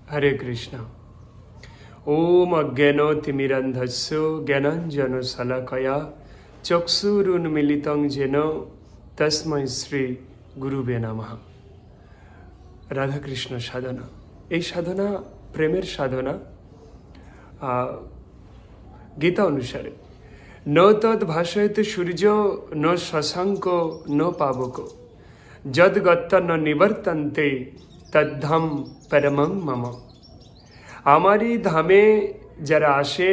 हरे कृष्ण। ओम अज्ञानतिमिरन्धस्य ज्ञानाञ्जनशलाकया चक्षुरुन्मीलितं येन तस्मै श्री गुरुवे नमः। राधा कृष्ण साधना, এই সাধনা প্রেমের সাধনা। গীতা অনুসারে ন তদ ভাষয়তে সূর্য ন শশাঙ্ক ন পাবক যদ গত্ত ন নিবর্তন্তে তদ্ধাম পরমং মম। আমারই ধামে যারা আসে,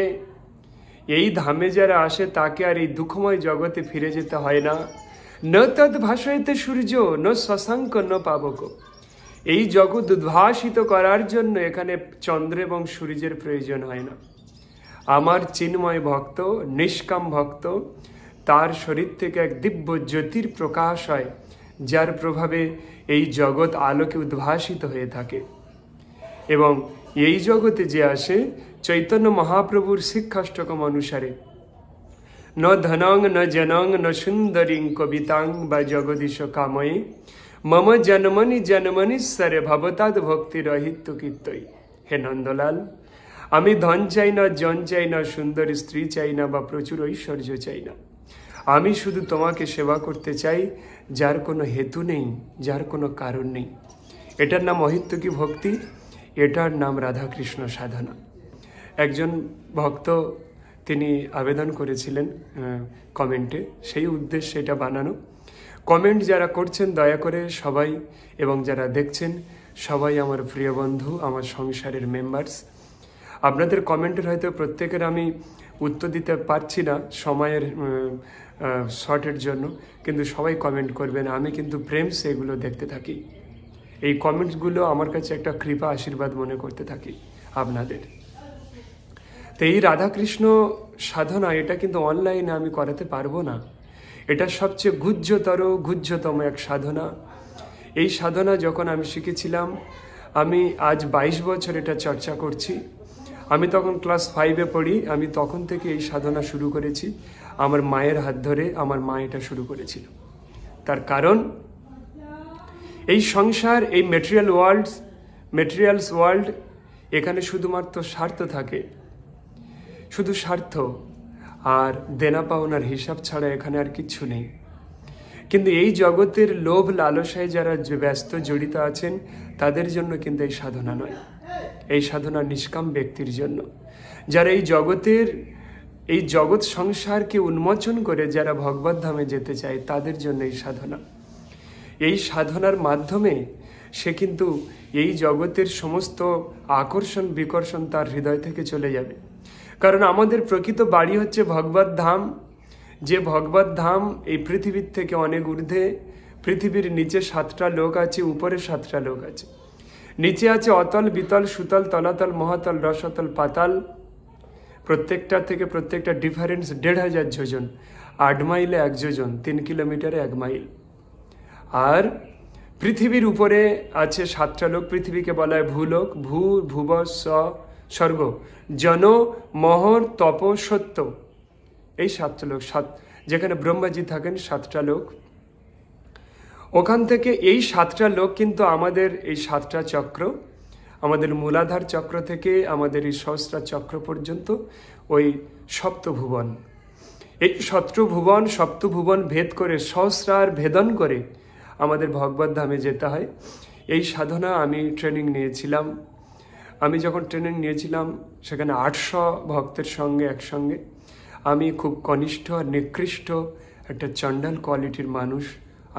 এই ধামে যারা আসে তাকে আর এই দুঃখময় জগতে ফিরে যেতে হয় না। ন তদ ভাষয়তে সূর্য ন শশাঙ্ক ন পাবক। এই জগৎ উদ্ভাসিত করার জন্য এখানে চন্দ্র এবং সূর্যের প্রয়োজন হয় না। আমার চিন্ময় ভক্ত, নিষ্কাম ভক্ত, তার শরীর থেকে এক দিব্য জ্যোতির প্রকাশ হয়, যার প্রভাবে এই জগৎ আলোকে উদ্ভাসিত হয়ে থাকে। এবং এই জগতে যে আসে চৈতন্য মহাপ্রভুর শিক্ষাষ্টকম অনুসারে ন ধনং ন জনং ন সুন্দরীং কবিতাং বা জগদীশ কাময়ে মম জন্মনি জন্মনীশ্বরে ভবতাদ ভক্তি রহিত কীর্তই। হে নন্দলাল, আমি ধন চাই না, জন চাই না, সুন্দর স্ত্রী চাই না বা প্রচুর ঐশ্বর্য চাই না। আমি শুধু তোমাকে সেবা করতে চাই, যার কোনো হেতু নেই, যার কোনো কারণ নেই। এটার নাম অহিত্যকী ভক্তি, এটার নাম রাধাকৃষ্ণ সাধনা। একজন ভক্ত তিনি আবেদন করেছিলেন কমেন্টে, সেই উদ্দেশ্যে এটা বানানো। কমেন্ট যারা করছেন দয়া করে সবাই, এবং যারা দেখছেন সবাই আমার প্রিয় বন্ধু, আমার সংসারের মেম্বার্স। আপনাদের কমেন্টের হয়তো প্রত্যেকের আমি উত্তর দিতে পারছি না সময়ের শর্টের জন্য, কিন্তু সবাই কমেন্ট করবেন। আমি কিন্তু প্রেম সে এগুলো দেখতে থাকি। এই কমেন্টসগুলো আমার কাছে একটা কৃপা আশীর্বাদ মনে করতে থাকি আপনাদের। তো এই রাধাকৃষ্ণ সাধনা, এটা কিন্তু অনলাইনে আমি করাতে পারবো না। এটা সবচেয়ে গুহ্যতম এক সাধনা। এই সাধনা যখন আমি শিখেছিলাম, আমি আজ 22 বছর এটা চর্চা করছি। আমি তখন ক্লাস 5-এ পড়ি, আমি তখন থেকে এই সাধনা শুরু করেছি। আমার মায়ের হাত ধরে আমার মা এটা শুরু করেছিল। তার কারণ এই সংসার, এই মেটেরিয়ালস ওয়ার্ল্ড, এখানে শুধুমাত্র স্বার্থ থাকে, শুধু স্বার্থ আর দেনা পাওনার হিসাব ছাড়া এখানে আর কিচ্ছু নেই। কিন্তু এই জগতের লোভ লালসায় যারা ব্যস্ত জড়িত আছেন, তাদের জন্য কিন্তু এই সাধনা নয়। এই সাধনা নিষ্কাম ব্যক্তির জন্য, যারা এই জগৎ সংসারকে উন্মোচন করে যারা ভগবত ধামে যেতে চায়, তাদের জন্য এই সাধনা। এই সাধনার মাধ্যমে সে কিন্তু এই জগতের সমস্ত আকর্ষণ বিকর্ষণ তার হৃদয় থেকে চলে যাবে। কারণ আমাদের প্রকৃত বাড়ি হচ্ছে ভগবত ধাম। যে ভগবত ধাম এই পৃথিবীর থেকে অনেক ঊর্ধ্বে। পৃথিবীর নিচে 7টা লোক আছে, উপরে 7টা লোক আছে। নিচে আছে অতল, বিতল, সুতল, তলাতল, মহাতল, রসতল, পাতাল। প্রত্যেকটা ডিফারেন্স 1500 যোজন। 8 মাইলে 1 যোজন, 3 কিলোমিটারে 1 মাইল। আর পৃথিবীর উপরে আছে 7টা লোক। পৃথিবীকে বলা হয় ভূলোক। ভুব স্বর্গ, জন, মহর, তপ, সত্য। এই 7টা লোক, যেখানে ব্রহ্মাজি থাকেন 7টা লোক। ওখান থেকে এই 7টা লোক কিন্তু আমাদের এই 7টা চক্র, আমাদের মূলাধার চক্র থেকে আমাদের এই সহস্রা চক্র পর্যন্ত ওই সপ্তভুবন। এই সপ্তভুবন ভেদ করে, সহস্রার ভেদন করে আমাদের ভগবত ধামে যেতে হয়। এই সাধনা আমি ট্রেনিং নিয়েছিলাম। আমি যখন ট্রেনিং নিয়েছিলাম সেখানে 800 ভক্তের সঙ্গে একসঙ্গে। আমি খুব কনিষ্ঠ আর নিকৃষ্ট একটা চণ্ডাল কোয়ালিটির মানুষ।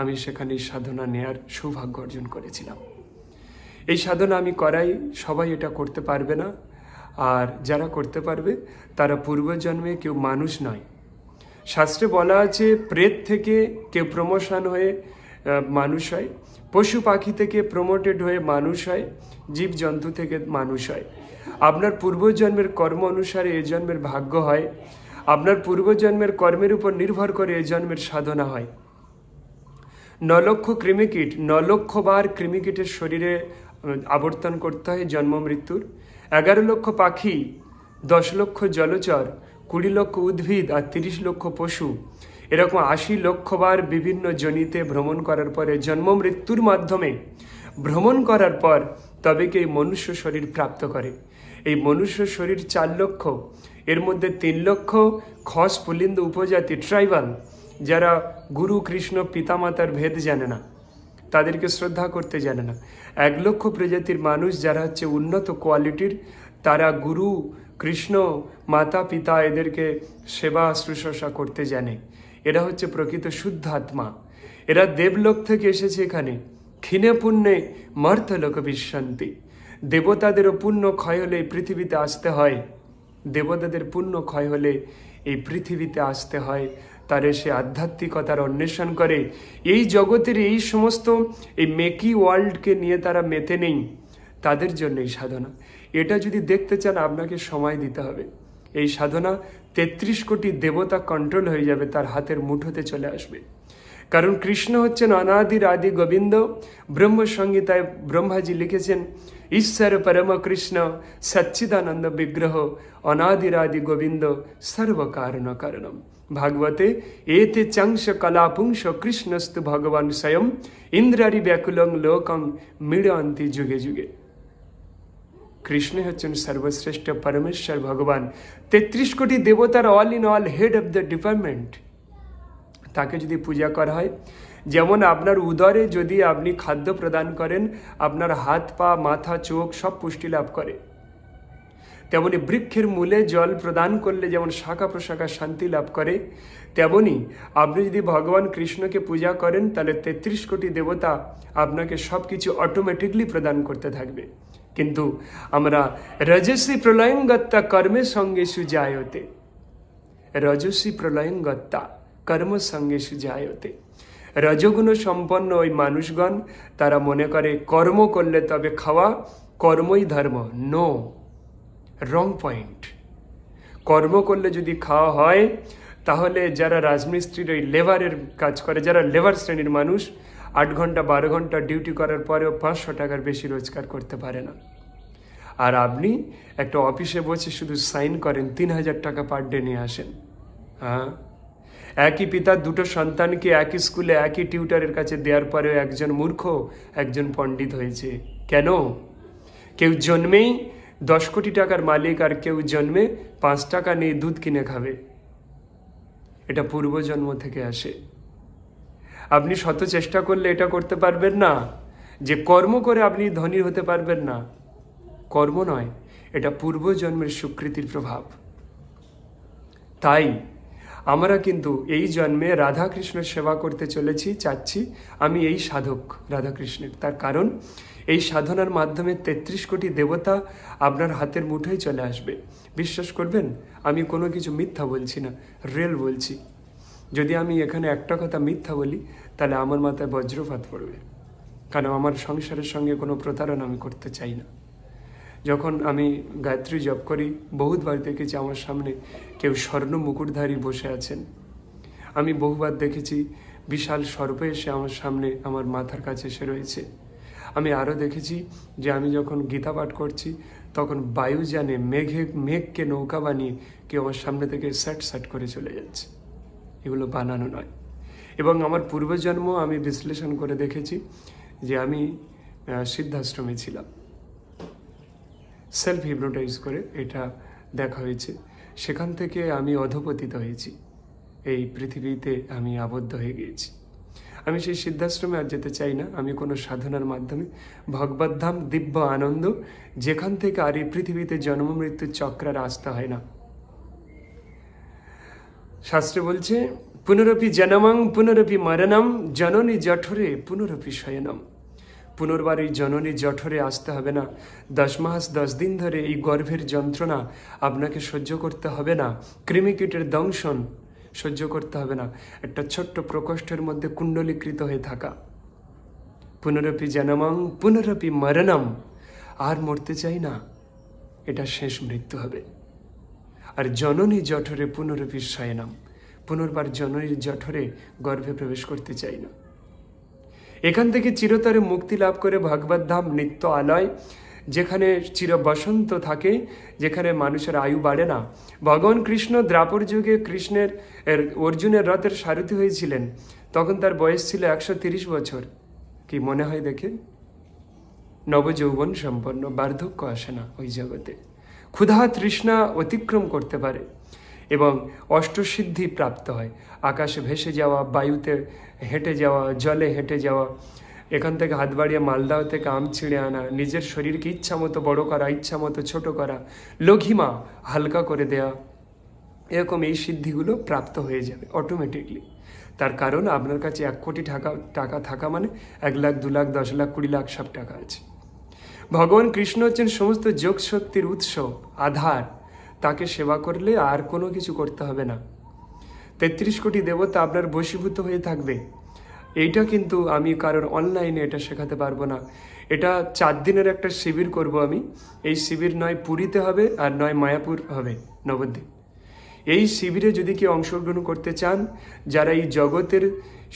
আমি সেখানে এই সাধনা নেয়ার সৌভাগ্য অর্জন করেছিলাম। এই সাধনা আমি করাই, সবাই এটা করতে পারবে না। আর যারা করতে পারবে তারা পূর্বজন্মে কেউ মানুষ নয়। শাস্ত্রে বলা আছে প্রেত থেকে কেউ প্রমোশন হয়ে মানুষ হয়, পশু পাখি থেকে প্রমোটেড হয়ে মানুষ হয়, জীবজন্তু থেকে মানুষ হয়। আপনার পূর্বজন্মের কর্ম অনুসারে এ জন্মের ভাগ্য হয়। আপনার পূর্বজন্মের কর্মের উপর নির্ভর করে এ জন্মের সাধনা হয়। 9 লক্ষ কৃমিকীট, 9 লক্ষ বার কৃমিকীটের শরীরে আবর্তন করতে হয় জন্ম মৃত্যুর। 11 লক্ষ পাখি, 10 লক্ষ জলচর, 20 লক্ষ উদ্ভিদ আর 30 লক্ষ পশু, এরকম 80 লক্ষ বার বিভিন্ন জনিতে ভ্রমণ করার পরে, জন্ম মৃত্যুর মাধ্যমে ভ্রমণ করার পর তবে কি এই মনুষ্য শরীর প্রাপ্ত করে। এই মনুষ্য শরীর 4 লক্ষ, এর মধ্যে 3 লক্ষ খস পুলিন্দ উপজাতি ট্রাইবাল, যারা গুরু কৃষ্ণ পিতামাতার ভেদ জানে না, তাদেরকে শ্রদ্ধা করতে জানে না। 1 লক্ষ প্রজাতির মানুষ যারা হচ্ছে উন্নত কোয়ালিটির, তারা গুরু কৃষ্ণ মাতা পিতা এদেরকে সেবা শুশ্রূষা করতে জানে। এরা হচ্ছে প্রকৃত শুদ্ধ আত্মা। এরা দেবলোক থেকে এসেছে এখানে। ক্ষীণে পুণ্যে মর্ত্যলোক বিশান্তি। দেবতাদেরও পুণ্য ক্ষয় হলে এই পৃথিবীতে আসতে হয়। দেবতাদের পুণ্য ক্ষয় হলে এই পৃথিবীতে আসতে হয়। তারা সে আধ্যাত্মিকতার অন্বেষণ করে। এই জগতের এই সমস্ত এই মেকি ওয়ার্ল্ডকে নিয়ে তারা মেতে নেই। তাদের জন্য এই সাধনা। এটা যদি দেখতে চান আপনাকে সময় দিতে হবে। এই সাধনা 33 কোটি দেবতা কন্ট্রোল হয়ে যাবে, তার হাতের মুঠোতে চলে আসবে। কারণ কৃষ্ণ হচ্ছেন অনাদির আদি গোবিন্দ। ব্রহ্মসংহিতায় ব্রহ্মাজি লিখেছেন, ঈশ্বর পরম কৃষ্ণ সচ্চিদানন্দ বিগ্রহ অনাদির আদি গোবিন্দ সর্বকারণ কারণম। ভাগবতে এতে চাংশ কলাপুংস কৃষ্ণস্তু ভগবান স্বয়ং ইন্দ্রারি ব্যাকুলং লোকং মৃড়ন্তি যুগে যুগে। কৃষ্ণ হচ্ছেন সর্বশ্রেষ্ঠ পরমেশ্বর ভগবান। 33 কোটি দেবতার all in all, head of the department. তাকে যদি পূজা করা হয়, যেমন আপনার উদরে যদি আপনি খাদ্য প্রদান করেন, আপনার হাত পা মাথা চোখ সব পুষ্টি লাভ করে। তেমনি বৃক্ষের মূলে জল প্রদান করলে যেমন শাখা প্রশাখা শান্তি লাভ করে, তেমনি আপনি যদি ভগবান কৃষ্ণকে পূজা করেন, তাহলে 33 কোটি দেবতা আপনাকে সব কিছু অটোমেটিকলি প্রদান করতে থাকবে। কিন্তু আমরা রজসী প্রলয়ঙ্গত্তা কর্মে সঙ্গে সুজায়তে, রজসী প্রলয়ঙ্গত্তা কর্ম সঙ্গে সুজায়তে। রজগুণ সম্পন্ন ওই মানুষগণ তারা মনে করে কর্ম করলে তবে খাওয়া, কর্মই ধর্ম। নো, রং পয়েন্ট। কর্ম করলে যদি খাওয়া হয়, তাহলে যারা রাজমিস্ত্রির ওই লেবারের কাজ করে, যারা লেবার শ্রেণীর মানুষ, 8 ঘন্টা 12 ঘন্টা ডিউটি করার পরেও 500 টাকার বেশি রোজগার করতে পারে না। আর আপনি একটা অফিসে বসে শুধু সাইন করেন, 3000 টাকা পার ডে নিয়ে আসেন। হ্যাঁ, একই পিতার 2টো সন্তানকে একই স্কুলে একই টিউটারের কাছে দেওয়ার পরেও একজন মূর্খ, একজন পণ্ডিত হয়েছে। কেন? কেউ জন্মেই 10 কোটি টাকার মালিক, আর কেউ জন্মে 5 টাকা নিয়ে দুধ কিনে খাবে। এটা পূর্বজন্ম থেকে আসে। আপনি শত চেষ্টা করলে এটা করতে পারবেন না যে কর্ম করে আপনি ধনী হতে পারবেন না। কর্ম নয়, এটা পূর্বজন্মের স্বীকৃতির প্রভাব। তাই আমরা কিন্তু এই জন্মে রাধাকৃষ্ণের সেবা করতে চলেছি, চাচ্ছি। আমি এই সাধক রাধাকৃষ্ণের। তার কারণ এই সাধনার মাধ্যমে 33 কোটি দেবতা আপনার হাতের মুঠোয় চলে আসবে। বিশ্বাস করবেন, আমি কোনো কিছু মিথ্যা বলছি না, রিয়েল বলছি। যদি আমি এখানে একটা কথা মিথ্যা বলি, তাহলে আমার মাথায় বজ্রপাত পড়বে। কারণ আমার সংসারের সঙ্গে কোনো প্রতারণা আমি করতে চাই না। যখন আমি গায়ত্রী জপ করি, বহুতবার দেখেছি আমার সামনে কেউ স্বর্ণ মুকুটধারী বসে আছেন। আমি বহুবার দেখেছি বিশাল সর্প এসে আমার সামনে আমার মাথার কাছে এসে রয়েছে। আমি আরও দেখেছি যে আমি যখন গীতা পাঠ করছি, তখন বায়ুযানে মেঘকে নৌকা বানিয়ে কেউ আমার সামনে থেকে স্যাট করে চলে যাচ্ছে। এগুলো বানানো নয়। এবং আমার পূর্বজন্ম আমি বিশ্লেষণ করে দেখেছি যে আমি সিদ্ধাশ্রমে ছিলাম। সেলফ হিপনোটাইজ করে এটা দেখা হয়েছে। সেখান থেকে আমি অধপতিত হয়েছি, এই পৃথিবীতে আমি আবদ্ধ হয়ে গিয়েছি। আমি সেই সিদ্ধাশ্রমে আর যেতে চাই না। আমি কোনো সাধনার মাধ্যমে ভগবদ্ধাম দিব্য আনন্দ, যেখান থেকে আর এই পৃথিবীতে জন্ম মৃত্যুর চক্রার আসতে হয় না। শাস্ত্রে বলছে, পুনরপি জনমং পুনরপি মরণম জননী জঠরে পুনরপি শয়নম। পুনর্বার এই জননী জঠরে আসতে হবে না। 10 মাস 10 দিন ধরে এই গর্ভের যন্ত্রণা আপনাকে সহ্য করতে হবে না। কৃমিকীটের দংশন সহ্য করতে হবে না। একটা ছোট্ট প্রকোষ্ঠের মধ্যে কুণ্ডলীকৃত হয়ে থাকা। পুনরপি জনমং পুনরপি মরণম। আর মরতে চাই না, এটা শেষ মৃত্যু হবে। আর জননী জঠরে পুনরপি শয়নম। পুনর্বার জননীর জঠরে গর্ভে প্রবেশ করতে চাই না। এখান থেকে চিরতরে মুক্তি লাভ করে ভগবদ্ধাম নিত্য আলয়, যেখানে চির বসন্ত থাকে, যেখানে মানুষের আয়ু বাড়ে না। ভগবান কৃষ্ণ দ্রাপর যুগে অর্জুনের রথের সারথি হয়েছিলেন, তখন তার বয়স ছিল 130 বছর। কি মনে হয় দেখে? নবযৌবন সম্পন্ন, বার্ধক্য আসে না ওই জগতে। ক্ষুধা তৃষ্ণা অতিক্রম করতে পারে এবং অষ্টসিদ্ধি প্রাপ্ত হয়। আকাশে ভেসে যাওয়া, বায়ুতে হেঁটে যাওয়া, জলে হেঁটে যাওয়া, এখান থেকে হাত বাড়িয়ে মালদাহ থেকে আম ছিঁড়ে আনা, নিজের শরীরকে ইচ্ছা মতো বড় করা, ইচ্ছা মতো ছোট করা, লঘিমা হালকা করে দেয়া, এরকম এই সিদ্ধিগুলো প্রাপ্ত হয়ে যাবে অটোমেটিকলি। তার কারণ আপনার কাছে 1 কোটি টাকা থাকা মানে 1 লাখ, 2 লাখ, 10 লাখ, 20 লাখ সব টাকা আছে। ভগবান কৃষ্ণ হচ্ছেন সমস্ত যোগ শক্তির উৎস, আধার। তাকে সেবা করলে আর কোনো কিছু করতে হবে না। 33 কোটি দেবতা আপনার বশীভূত হয়ে থাকবে। এইটা কিন্তু আমি কারোর অনলাইনে এটা শেখাতে পারবো না। এটা 4 দিনের একটা শিবির করব আমি। এই শিবির নয় পুরীতে হবে আর নয় মায়াপুর হবে, নবদ্বীপ। এই শিবিরে যদি কেউ অংশগ্রহণ করতে চান, যারা এই জগতের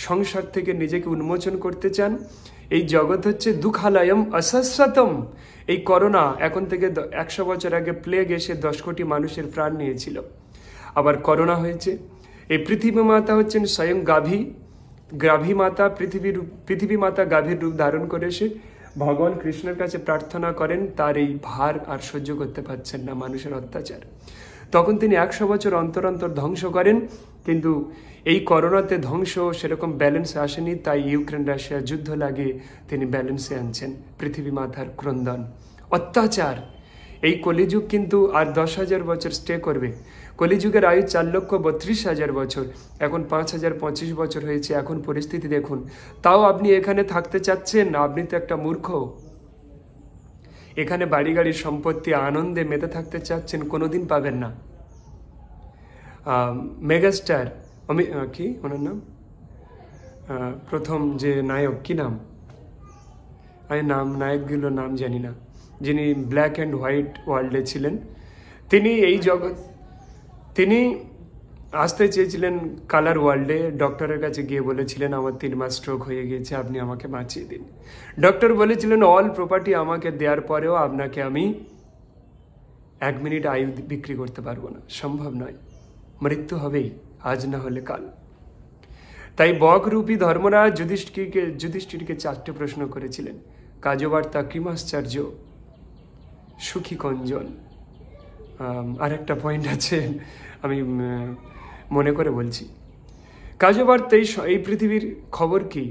সংসার থেকে নিজেকে উন্মোচন করতে চান, এই জগৎ হচ্ছে দুঃখালয়ম অশাশ্বতম। এই করোনা এখন থেকে 100 বছর আগে প্লেগ এসে 10 কোটি মানুষের প্রাণ নিয়েছিল, আবার করোনা হয়েছে। এই পৃথিবী মাতা হচ্ছেন স্বয়ং গাভী মাতা, পৃথিবী মাতা গাভীর রূপ ধারণ করে এসে ভগবান কৃষ্ণের কাছে প্রার্থনা করেন, তার এই ভার আর সহ্য করতে পারছেন না, মানুষের অত্যাচার। তখন তিনি 100 বছর অন্তর অন্তর ধ্বংস করেন, কিন্তু এই করোনাতে ধ্বংস সেরকম ব্যালেন্সে আসেনি, তাই ইউক্রেন রাশিয়া যুদ্ধ লাগিয়ে তিনি ব্যালেন্সে আনছেন। পৃথিবী মাতার ক্রন্দন, অত্যাচার। এই কলিযুগ কিন্তু আর 10,000 বছর স্টে করবে। কলিযুগের আয়ু 4,32,000 বছর, এখন 5,025 বছর হয়েছে। এখন পরিস্থিতি দেখুন, তাও আপনি এখানে থাকতে চাচ্ছেন? আপনি তো একটা মূর্খ। এখানে বাড়ি গাড়ি সম্পত্তি আনন্দে মেতে থাকতে চাচ্ছেন, কোনোদিন পাবেন না। মেগাস্টার কি ওনার নাম, প্রথম যে নায়ক, কি নাম, আমি নায়কগুলোর নাম জানি না, যিনি ব্ল্যাক অ্যান্ড হোয়াইট ওয়ার্ল্ডে ছিলেন, তিনি আসতে চেয়েছিলেন কালার ওয়ার্ল্ডে। ডক্টরের কাছে গিয়ে বলেছিলেন, আমার 3 মাস স্ট্রোক হয়ে গিয়েছে, আপনি আমাকে বাঁচিয়ে দিন। ডক্টর বলেছিলেন, অল প্রপার্টি আমাকে দেওয়ার পরেও আপনাকে আমি 1 মিনিট আয়ু বিক্রি করতে পারবো না, সম্ভব নয়, মৃত্যু হবেই, আজ না হলে কাল। তাই বকরূপী ধর্মরাজ যুধিষ্ঠিরকে 4টে প্রশ্ন করেছিলেন। কাজবার্তা, কৃমাশ্চর্য, সুখী কঞ্জন, আর একটা পয়েন্ট আছে, আমি মনে করে বলছি। কাজবার্তা, এই পৃথিবীর খবর কি?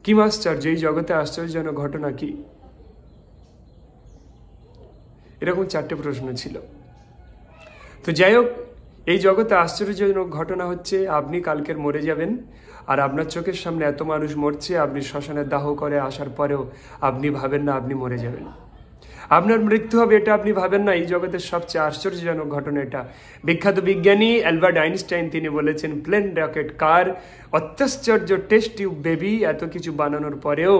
কৃমাশ্চর্য, এই জগতে আশ্চর্যজনক ঘটনা কি? এরকম 4টে প্রশ্ন ছিল। তো যাই হোক, এই জগতে আশ্চর্যজনক ঘটনা হচ্ছে, আপনি কালকের মরে যাবেন, আর আপনার চোখের সামনে এত মানুষ মরছে, আপনি শ্মশানে দাহ করে আসার পরেও আপনি ভাবেন না আপনি মরে যাবেন, আপনার মৃত্যু হবে, এটা আপনি ভাবেন না। এই জগতের সবচেয়ে আশ্চর্যজনক ঘটনা এটা। বিখ্যাত বিজ্ঞানী অ্যালবার্ট আইনস্টাইন তিনি বলেছেন, প্লেন, রকেট, কার, অত্যাশ্চর্য টেস্ট টিউব বেবি, এত কিছু বানানোর পরেও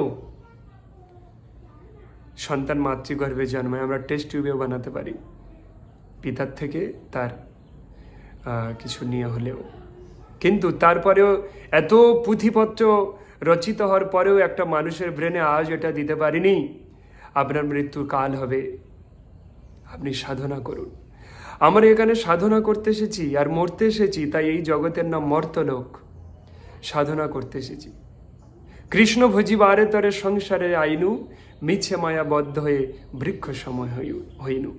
সন্তান মাতৃগর্ভে জন্মায়। আমরা টেস্ট টিউবেও বানাতে পারি, পিতার থেকে তার কিছু নিয়ে হলেও, কিন্তু তারপরেও এত পুঁথিপত্র রচিত হওয়ার পরেও একটা মানুষের ব্রেনে আজ এটা দিতে পারিনি। আপনার মৃত্যুর কাল হবে, আপনি সাধনা করুন। আমরা এখানে সাধনা করতে এসেছি আর মরতে এসেছি, তাই এই জগতের নাম মর্তলোক। সাধনা করতে এসেছি। কৃষ্ণ ভজিবারে তরে সংসারে আইনু, মিছে মায়া বদ্ধ হয়ে বৃক্ষ সময় হইনু।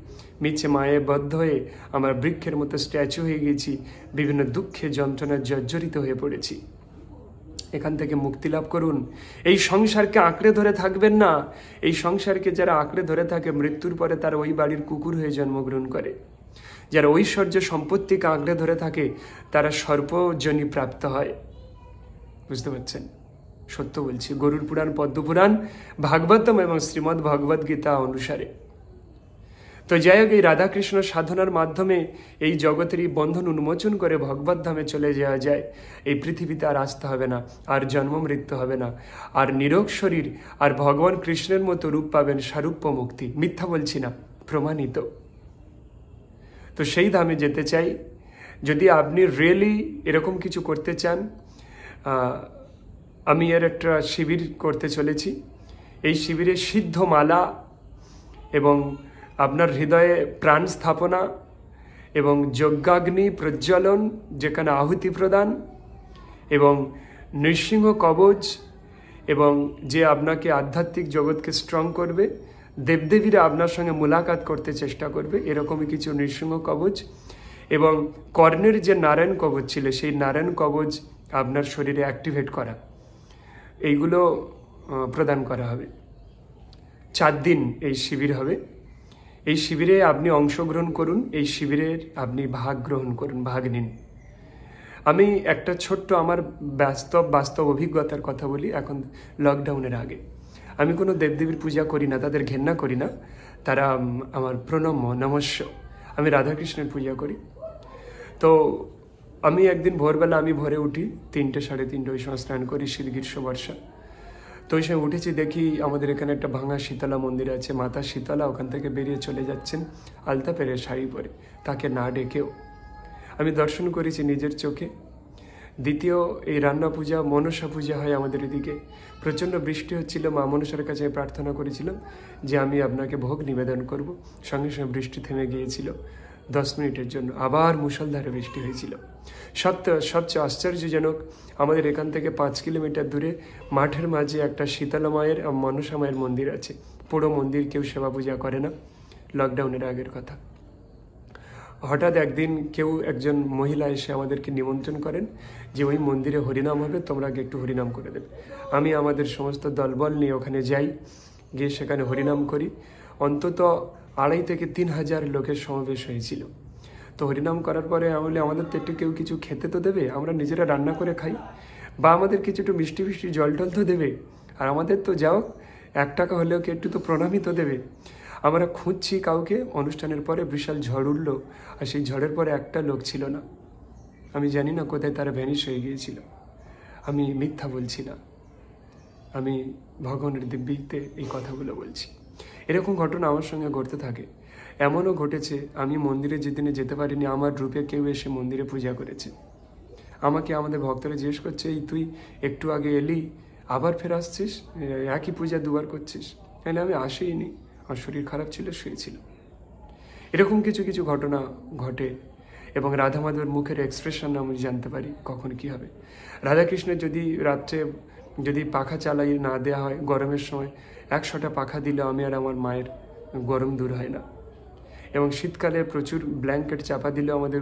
মিছে মায়ে বদ্ধ হয়ে আমরা বৃক্ষের মতো স্ট্যাচু হয়ে গেছি, বিভিন্ন দুঃখে যন্ত্রণায় জর্জরিত হয়ে পড়েছি। এখান থেকে মুক্তি লাভ করুন। এই সংসারকে আঁকড়ে ধরে থাকবেন না। এই সংসারকে যারা আঁকড়ে ধরে থাকে, মৃত্যুর পরে তারা ওই বাড়ির কুকুর হয়ে জন্মগ্রহণ করে। যারা ঐশ্বর্য সম্পত্তিকে আঁকড়ে ধরে থাকে, তারা সর্পজনী প্রাপ্ত হয়। বুঝতে পারছেন? সত্য বলছি। গরুড় পুরাণ, পদ্মপুরাণ, ভাগবতম এবং শ্রীমদ্ ভগবদ গীতা অনুসারে। তো যাই হোক, এই রাধাকৃষ্ণ সাধনার মাধ্যমে এই জগতের এই বন্ধন উন্মোচন করে ভগবত ধামে চলে যাওয়া যায়। এই পৃথিবীতে আর আসতে হবে না, আর জন্ম মৃত্যু হবে না, আর নিরোগ শরীর, আর ভগবান কৃষ্ণের মতো রূপ পাবেন, সারূপ্য মুক্তি। মিথ্যা বলছি না, প্রমাণিত। তো সেই ধামে যেতে চাই। যদি আপনি রিয়েলি এরকম কিছু করতে চান, আমি এর একটা শিবির করতে চলেছি। এই শিবিরে সিদ্ধ মালা এবং আপনার হৃদয়ে প্রাণ স্থাপনা এবং যজ্ঞাগ্নি প্রজ্বলন, যেখানে আহুতি প্রদান এবং নৃসিংহ কবচ এবং যে আপনাকে আধ্যাত্মিক জগৎকে স্ট্রং করবে, দেবদেবীরা আপনার সঙ্গে মুলাকাত করতে চেষ্টা করবে, এরকমই কিছু নৃসিংহ কবচ। এবং কর্ণের যে নারায়ণ কবচ ছিল, সেই নারায়ণ কবচ আপনার শরীরে অ্যাক্টিভেট করা, এইগুলো প্রদান করা হবে। 4 দিন এই শিবির হবে। এই শিবিরে আপনি অংশগ্রহণ করুন, এই শিবিরের আপনি ভাগ গ্রহণ করুন, ভাগ নিন। আমি একটা ছোট্ট আমার বাস্তব অভিজ্ঞতার কথা বলি। এখন লকডাউনের আগে আমি কোনো দেবদেবীর পূজা করি না, তাদের ঘেন্না করি না, তারা আমার প্রণম্য নমস্য। আমি রাধাকৃষ্ণের পূজা করি। তো আমি একদিন ভোরবেলা আমি ভোরে উঠি, 3টে সাড়ে 3টে, ওই সময় স্নান করি, শীত গ্রীষ্ম বর্ষা। তো ওই সময় উঠেছি, দেখি আমাদের এখানে একটা ভাঙা শীতলা মন্দির আছে, মাতা শীতলা ওখান থেকে বেরিয়ে চলে যাচ্ছেন আলতা পেরে শাড়ি পরে, তাকে না ডেকেও। আমি দর্শন করেছি নিজের চোখে। দ্বিতীয়, এই রান্না পূজা, মনসা পূজা হয় আমাদের এদিকে। প্রচণ্ড বৃষ্টি হচ্ছিল, মা মনসার কাছে প্রার্থনা করেছিলাম যে আমি আপনাকে ভোগ নিবেদন করব। সঙ্গে সঙ্গে বৃষ্টি থেমে গিয়েছিল 10 মিনিটের জন্য, আবার মুষলধারে বৃষ্টি হয়েছিল। সবচেয়ে আশ্চর্যজনক, আমাদের এখান থেকে 5 কিলোমিটার দূরে মাঠের মাঝে একটা শীতলা মায়ের, মনসা মায়ের মন্দির আছে। পুরো মন্দির কেউ সেবা পূজা করে না, লকডাউনের আগের কথা। হঠাৎ একদিন একজন মহিলা এসে আমাদেরকে নিমন্ত্রণ করেন যে ওই মন্দিরে হরিনাম হবে, তোমরা একটু হরিনাম করে দেবে। আমি আমাদের সমস্ত দলবল নিয়ে ওখানে যাই, গিয়ে সেখানে হরিনাম করি। অন্তত 2,500 থেকে 3,000 লোকের সমাবেশ হয়েছিল। তো হরিনাম করার পরে আমাদের তো একটু কেউ কিছু খেতে তো দেবে, আমরা নিজেরা রান্না করে খাই, বা আমাদের কিছু একটু মিষ্টি জল টল তো দেবে। আর আমাদের তো যাও 1 টাকা হলেও কি একটু তো প্রণামই তো দেবে। আমরা খুঁজছি কাউকে। অনুষ্ঠানের পরে বিশাল ঝড় উঠল, আর সেই ঝড়ের পরে একটা লোক ছিল না। আমি জানি না কোথায় তারা ভ্যানিশ হয়ে গিয়েছিল। আমি মিথ্যা বলছি না, আমি ভগবানের দিব্যিতে এই কথাগুলো বলছি। এরকম ঘটনা আমার সঙ্গে ঘটতে থাকে। এমনও ঘটেছে, আমি মন্দিরে যেদিনে যেতে পারিনি, আমার রূপে কেউ এসে মন্দিরে পূজা করেছে। আমাকে আমাদের ভক্তরা জিজ্ঞেস করছে, এই তুই একটু আগে এলি, আবার ফের আসছিস, একই পূজা 2বার করছিস? তাহলে আমি আসিনি, আমার শরীর খারাপ ছিল, শুয়েছিল। এরকম কিছু কিছু ঘটনা ঘটে। এবং রাধা মাধবের মুখের এক্সপ্রেশন আমি জানতে পারি কখন কি হবে। রাধাকৃষ্ণের রাত্রে যদি পাখা চালাই না দেওয়া হয়, গরমের সময় 100টা পাখা দিলে আমি আর আমার মায়ের গরম দূর হয় না। এবং শীতকালে প্রচুর ব্ল্যাঙ্কেট চাপা দিলেও আমাদের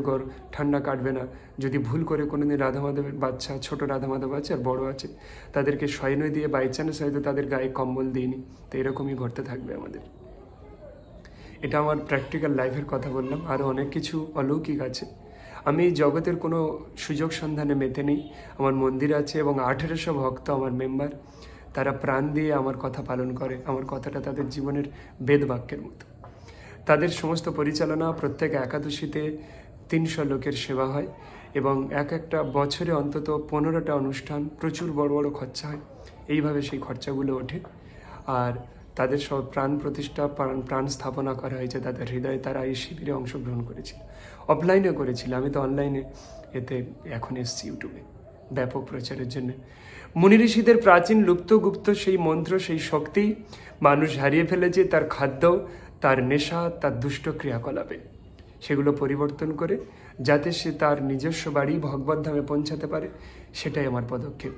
ঠান্ডা কাটবে না। যদি ভুল করে কোনোদিন রাধা মাধবের বাচ্চা, ছোট রাধা মাধব আছে আর বড় আছে, তাদেরকে শয়ন দিয়ে বাই চান্স হয়তো তাদের গায়ে কম্বল দিইনি। তো এরকমই ঘটতে থাকবে আমাদের। এটা আমার প্র্যাকটিক্যাল লাইফের কথা বললাম। আরও অনেক কিছু অলৌকিক আছে। আমি জগতের কোনো সুযোগ সন্ধানে মেতে নেই। আমার মন্দির আছে এবং 1800 ভক্ত আমার মেম্বার। তারা প্রাণ দিয়ে আমার কথা পালন করে। আমার কথাটা তাদের জীবনের বেদ বাক্যের মতো। তাদের সমস্ত পরিচালনা, প্রত্যেক একাদশীতে 300 লোকের সেবা হয় এবং একটা বছরে অন্তত 15টা অনুষ্ঠান, প্রচুর বড় বড় খরচা হয়। এইভাবে সেই খরচাগুলো ওঠে। আর তাদের সব প্রাণ প্রতিষ্ঠা, প্রাণ স্থাপনা করা হয়েছে তাদের হৃদয়ে। তারা এই শিবিরে অংশগ্রহণ করেছিল, অফলাইনে করেছিল। আমি তো অনলাইনে এতে এখন এসছি ইউটিউবে ব্যাপক প্রচারের জন্য। মুনি ঋষিদের প্রাচীন লুপ্তগুপ্ত সেই মন্ত্র, সেই শক্তি মানুষ হারিয়ে ফেলেছে তার খাদ্য, তার নেশা, তার দুষ্ট ক্রিয়াকলাপে। সেগুলো পরিবর্তন করে যাতে সে তার নিজস্ব বাড়ি ভগবত ধামে পৌঁছাতে পারে, সেটাই আমার পদক্ষেপ।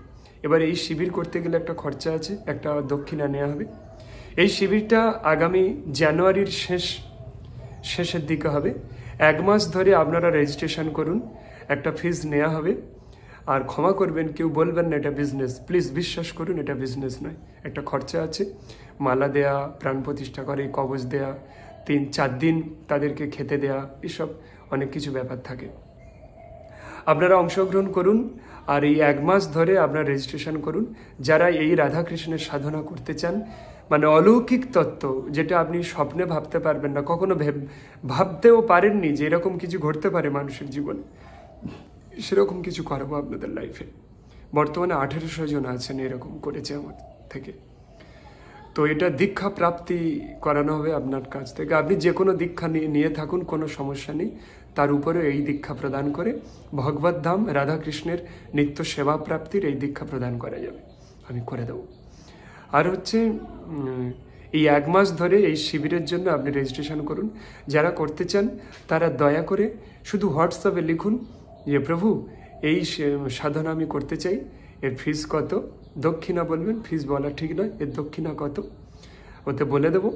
এবার এই শিবির করতে গেলে একটা খরচা আছে, একটা দক্ষিণা নেওয়া হবে। এই শিবিরটা আগামী জানুয়ারির শেষের দিকে হবে। 1 মাস ধরে আপনারা রেজিস্ট্রেশন করুন, একটা ফিজ নেওয়া হবে। আর ক্ষমা করবেন, কেউ বলবেন না এটা বিজনেস, প্লিজ বিশ্বাস করুন এটা বিজনেস নয়। একটা খরচা আছে, মালা দেয়া, প্রাণ প্রতিষ্ঠা করে, কবচ দেয়া, 3-4 দিন তাদেরকে খেতে দেয়া, এসব অনেক কিছু ব্যাপার থাকে। আপনারা অংশগ্রহণ করুন আর এই 1 মাস ধরে আপনারা রেজিস্ট্রেশন করুন। যারা এই রাধাকৃষ্ণের সাধনা করতে চান, মানে অলৌকিক তত্ত্ব যেটা আপনি স্বপ্নে ভাবতে পারবেন না, কখনো ভাবতেও পারেননি যে এরকম কিছু ঘটতে পারে মানুষের জীবনে, সেরকম কিছু করাবো আপনাদের লাইফে। বর্তমানে 1800 জন আছেন এরকম করেছে আমার থেকে। তো এটা দীক্ষা প্রাপ্তি করানো হবে আপনার কাছ থেকে। আপনি যে কোনো দীক্ষা নিয়ে থাকুন, কোনো সমস্যা নেই। তার উপরে এই দীক্ষা প্রদান করে ভগবত ধাম রাধাকৃষ্ণের নিত্য সেবা প্রাপ্তির এই দীক্ষা প্রদান করা যাবে, আমি করে দেবো। আর হচ্ছে এই 1 মাস ধরে এই শিবিরের জন্য আপনি রেজিস্ট্রেশন করুন। যারা করতে চান তারা দয়া করে শুধু হোয়াটসঅ্যাপে লিখুন যে প্রভু এই সাধনা আমি করতে চাই, এর ফিস কত, দক্ষিণা বলবেন, ফিস বলা ঠিক নয়, এর দক্ষিণা কত ওতে বলে দেবো।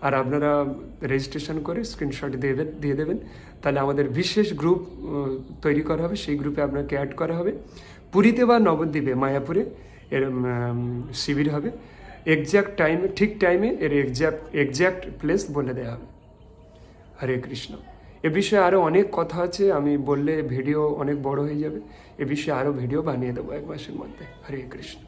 আর আপনারা রেজিস্ট্রেশন করে স্ক্রিনশট দিয়ে দেবেন, তাহলে আমাদের বিশেষ গ্রুপ তৈরি করা হবে, সেই গ্রুপে আপনাকে অ্যাড করা হবে। পুরীতে বা নবদ্বীপে মায়াপুরে এর শিবির হবে, এক্স্যাক্ট টাইমে, ঠিক টাইমে এর এক্স্যাক্ট প্লেস বলে দেওয়া হবে। হরে কৃষ্ণ। এ বিষয়ে আরও অনেক কথা আছে, আমি বললে ভিডিও অনেক বড় হয়ে যাবে, এ বিষয়ে আরও ভিডিও বানিয়ে দেবো 1 মাসের মধ্যে। হরে কৃষ্ণ।